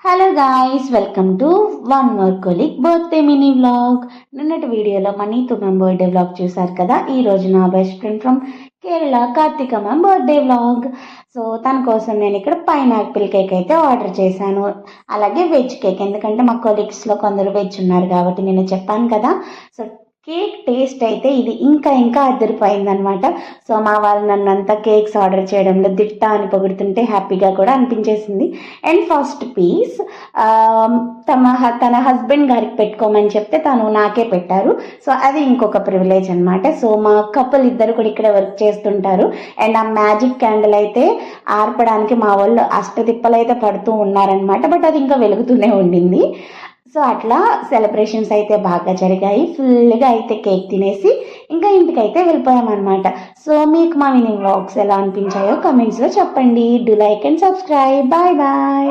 Hello guys, welcome to one more కొలిక్ birthday mini vlog. నిన్నటి వీడియోలో మనీతో మ్యామ్ బర్త్డే వ్లాగ్ చూసారు కదా. ఈ రోజు నా best friend from Kerala Karthika ma'am birthday vlog. So తన కోసం నేను ఇక్కడ పైనాపిల్ కేక్ అయితే ఆర్డర్ చేశాను, అలాగే వెజ్ కేక్. ఎందుకంటే మా కొలీగ్స్లో కొందరు వెజ్ ఉన్నారు కాబట్టి నేను చెప్పాను కదా. సో కేక్ టేస్ట్ అయితే ఇది ఇంకా అదిరిపోయిందనమాట. సో మా వాళ్ళు నన్ను అంతా కేక్స్ ఆర్డర్ చేయడంలో దిట్ట అని పొగుడుతుంటే హ్యాపీగా కూడా అనిపించేసింది. అండ్ ఫస్ట్ పీస్ తన హస్బెండ్ గారికి పెట్టుకోమని చెప్తే తను నాకే పెట్టారు. సో అది ఇంకొక ప్రివిలేజ్ అనమాట. సో మా కపుల్ ఇద్దరు కూడా ఇక్కడ వర్క్ చేస్తుంటారు. అండ్ ఆ మ్యాజిక్ క్యాండిల్ అయితే ఆర్పడానికి మా వాళ్ళు అష్టదిప్పలు అయితే పడుతూ ఉన్నారనమాట. బట్ అది ఇంకా వెలుగుతూనే ఉండింది. సో అట్లా సెలబ్రేషన్స్ అయితే బాగా జరిగాయి. ఫుల్గా అయితే కేక్ తినేసి ఇంకా ఇంటికి అయితే వెళ్ళిపోయామన్నమాట. సో మీకు మా మినీ వ్లాగ్స్ ఎలా అనిపించాయో కమెంట్స్లో చెప్పండి. Do like and subscribe. Bye bye.